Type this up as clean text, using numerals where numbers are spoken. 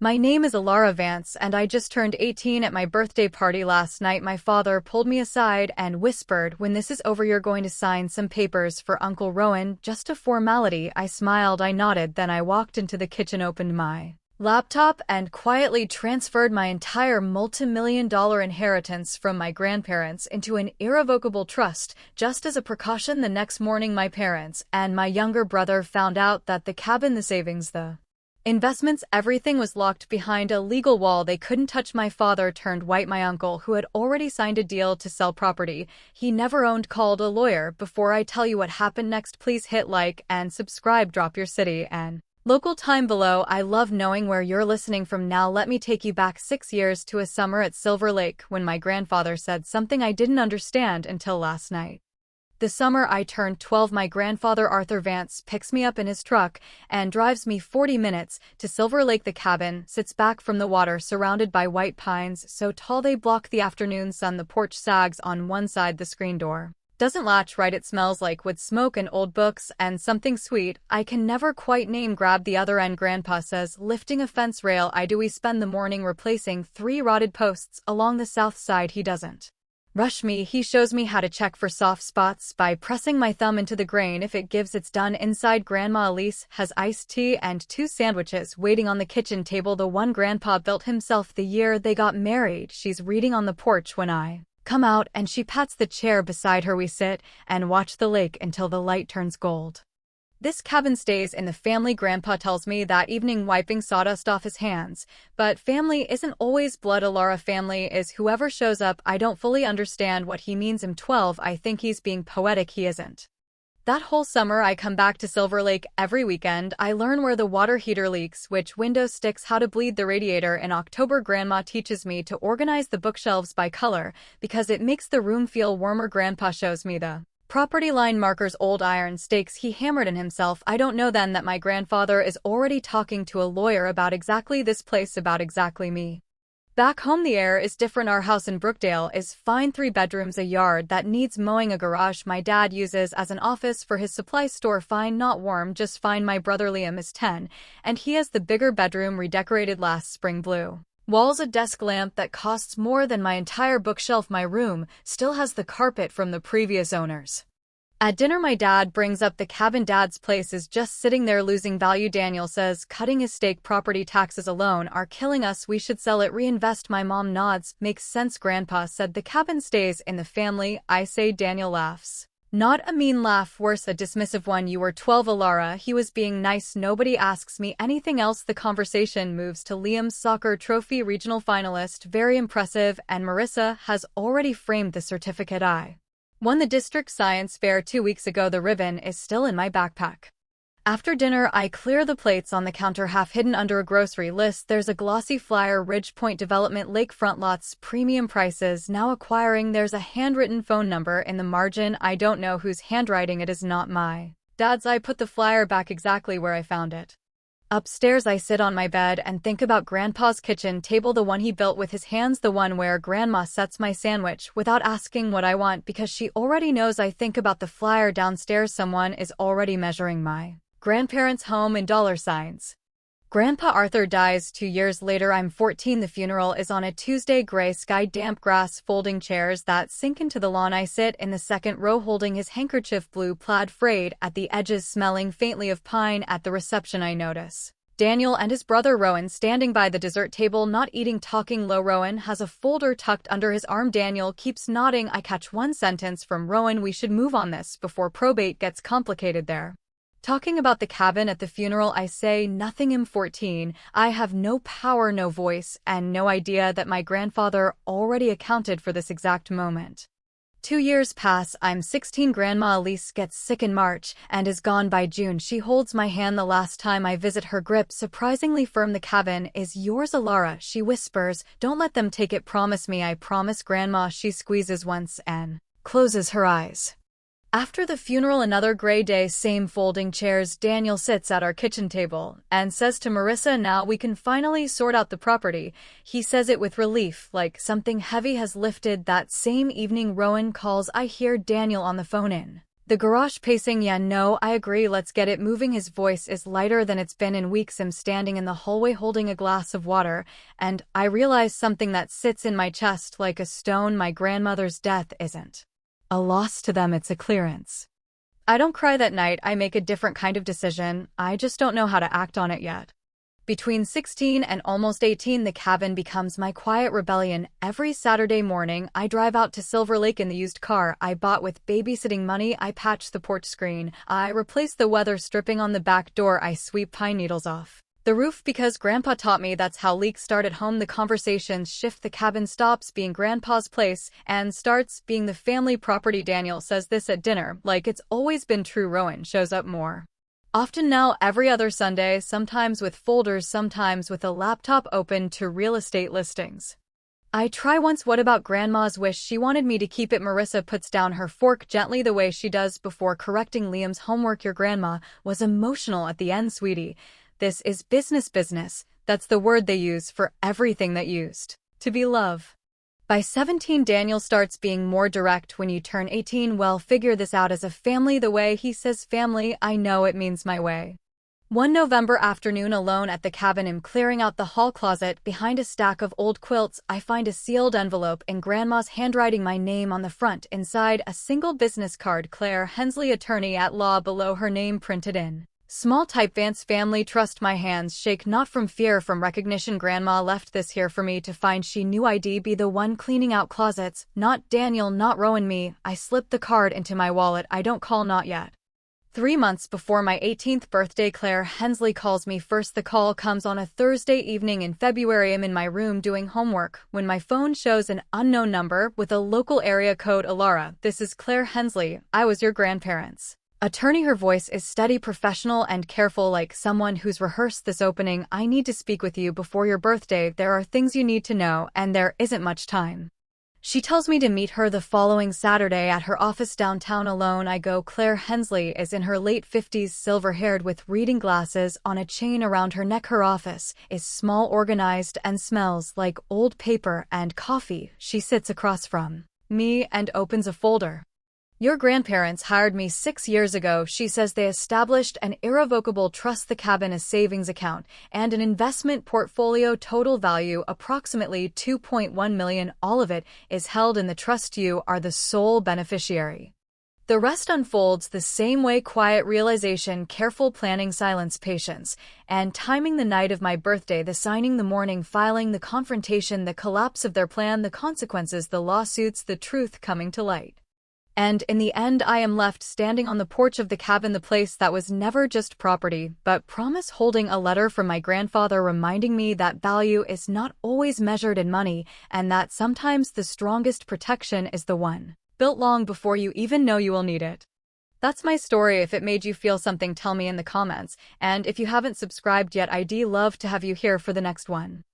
My name is Alara Vance, and I just turned 18 at my birthday party last night. My father pulled me aside and whispered, "When this is over, you're going to sign some papers for Uncle Rowan, just a formality." I smiled, I nodded, then I walked into the kitchen, opened my laptop, and quietly transferred my entire multi-million-dollar inheritance from my grandparents into an irrevocable trust. Just as a precaution, the next morning my parents and my younger brother found out that the cabin, the savings, the investments, everything was locked behind a legal wall. They couldn't touch. My father turned white. My uncle, who had already signed a deal to sell property he never owned, called a lawyer. Before I tell you what happened next, please hit like and subscribe, drop your city and local time below. I love knowing where you're listening from. Now let me take you back 6 years to a summer at Silver Lake when my grandfather said something I didn't understand until last night. The summer I turned 12, my grandfather Arthur Vance picks me up in his truck and drives me 40 minutes to Silver Lake. The cabin sits back from the water, surrounded by white pines so tall they block the afternoon sun. The porch sags on one side. The screen door doesn't latch right. It smells like wood smoke and old books and something sweet I can never quite name grabbed the other end. Grandpa says, lifting a fence rail. I do. We spend the morning replacing 3 rotted posts along the south side. He doesn't rush me. He shows me how to check for soft spots by pressing my thumb into the grain. If it gives, it's done. Inside, Grandma Elise has iced tea and 2 sandwiches waiting on the kitchen table, the one Grandpa built himself the year they got married. She's reading on the porch when I come out, and she pats the chair beside her. We sit and watch the lake until the light turns gold. This cabin stays in the family. Grandpa tells me that evening, wiping sawdust off his hands. But family isn't always blood. Alara, family is whoever shows up. I don't fully understand what he means. I'm 12. I think he's being poetic. He isn't. That whole summer I come back to Silver Lake every weekend. I learn where the water heater leaks, which window sticks, how to bleed the radiator. In October, Grandma teaches me to organize the bookshelves by color because it makes the room feel warmer. Grandpa shows me the property line markers, old iron stakes he hammered in himself. I don't know then that my grandfather is already talking to a lawyer about exactly this place, about exactly me. Back home the air is different. Our house in Brookdale is fine, 3 bedrooms, a yard that needs mowing, a garage my dad uses as an office for his supply store. Fine, not warm, just fine. My brother Liam is 10, and he has the bigger bedroom, redecorated last spring. Blue walls, a desk lamp that costs more than my entire bookshelf. My room still has the carpet from the previous owners. At dinner, my dad brings up the cabin. Dad's place is just sitting there, losing value. Daniel says cutting his steak. Property taxes alone are killing us. We should sell it, reinvest. My mom nods. Makes sense. Grandpa said the cabin stays in the family. I say. Daniel laughs. Not a mean laugh, worse, a dismissive one. You were 12, Alara. He was being nice. Nobody asks me anything else. The conversation moves to Liam's soccer trophy, regional finalist, very impressive, and Marissa has already framed the certificate. I won the district science fair 2 weeks ago. The ribbon is still in my backpack. After dinner, I clear the plates on the counter, half hidden under a grocery list. There's a glossy flyer, Ridge Point Development, lakefront lots, premium prices, now acquiring. There's a handwritten phone number in the margin. I don't know whose handwriting it is, not my dad's. I put the flyer back exactly where I found it. Upstairs, I sit on my bed and think about Grandpa's kitchen table, the one he built with his hands, the one where Grandma sets my sandwich without asking what I want because she already knows. I think about the flyer downstairs. Someone is already measuring my grandparents' home in dollar signs. Grandpa Arthur dies 2 years later. I'm 14. The funeral is on a Tuesday. Gray sky, damp grass, folding chairs that sink into the lawn. I sit in the second row holding his handkerchief, blue plaid frayed at the edges, smelling faintly of pine. At the reception, I notice Daniel and his brother Rowan standing by the dessert table, not eating, talking low. Rowan has a folder tucked under his arm. Daniel keeps nodding. I catch one sentence from Rowan: "We should move on this before probate gets complicated." There talking about the cabin at the funeral, I say nothing. I'm 14. I have no power, no voice, and no idea that my grandfather already accounted for this exact moment. 2 years pass. I'm 16. Grandma Elise gets sick in March and is gone by June. She holds my hand the last time I visit, her grip surprisingly firm. "The cabin is yours, Alara," she whispers. "Don't let them take it. Promise me." I promise, Grandma. She squeezes once and closes her eyes. After the funeral, another gray day, same folding chairs. Daniel sits at our kitchen table and says to Marissa, "Now we can finally sort out the property." He says it with relief, like something heavy has lifted. That same evening, Rowan calls. I hear Daniel on the phone in The garage pacing, yeah, no, I agree, let's get it moving. His voice is lighter than it's been in weeks. I'm standing in the hallway holding a glass of water, and I realize something that sits in my chest like a stone. My grandmother's death isn't a loss to them, it's a clearance. I don't cry that night, I make a different kind of decision, I just don't know how to act on it yet. Between 16 and almost 18, the cabin becomes my quiet rebellion. Every Saturday morning, I drive out to Silver Lake in the used car I bought with babysitting money. I patch the porch screen. I replace the weather stripping on the back door. I sweep pine needles off the roof because Grandpa taught me that's how leaks start at home. The conversations shift. The cabin stops being Grandpa's place and starts being the family property. Daniel says this at dinner, like it's always been true. Rowan shows up more often now, every other Sunday, sometimes with folders, sometimes with a laptop open to real estate listings. I try once. What about Grandma's wish? She wanted me to keep it. Marissa puts down her fork gently the way she does before correcting Liam's homework. Your grandma was emotional at the end, sweetie. This is business. That's the word they use for everything that used to be love. By 17, Daniel starts being more direct. When you turn 18, well, figure this out as a family. The way he says family, I know it means my way. One November afternoon, alone at the cabin, I'm clearing out the hall closet. Behind a stack of old quilts, I find a sealed envelope in Grandma's handwriting, my name on the front. Inside, a single business card, Claire Hensley, attorney at law, below her name printed in small type, Vance Family Trust. My hands shake, not from fear, from recognition. Grandma left this here for me to find. She knew I'd be the one cleaning out closets, not Daniel, not Rowan, me. I slipped the card into my wallet. I don't call, not yet. 3 months before my 18th birthday, Claire Hensley calls me first. The call comes on a Thursday evening in February. I'm in my room doing homework when my phone shows an unknown number with a local area code. Alara, this is Claire Hensley. I was your grandparents' attorney. Her voice is steady, professional, and careful, like someone who's rehearsed this opening. I need to speak with you before your birthday. There are things you need to know, and there isn't much time. She tells me to meet her the following Saturday at her office downtown. Alone I go. Claire Hensley is in her late 50s, silver-haired, with reading glasses on a chain around her neck. Her office is small, organized, and smells like old paper and coffee. She sits across from me and opens a folder. Your grandparents hired me 6 years ago. She says they established an irrevocable trust, the cabin, a savings account, and an investment portfolio. Total value approximately $2.1 million. All of it is held in the trust. You are the sole beneficiary. The rest unfolds the same way: quiet realization, careful planning, silence, patience, and timing. The night of my birthday, the signing, the morning, filing, the confrontation, the collapse of their plan, the consequences, the lawsuits, the truth coming to light. And in the end, I am left standing on the porch of the cabin, the place that was never just property, but promise, holding a letter from my grandfather reminding me that value is not always measured in money, and that sometimes the strongest protection is the one built long before you even know you will need it. That's my story. If it made you feel something, tell me in the comments, and if you haven't subscribed yet, I'd love to have you here for the next one.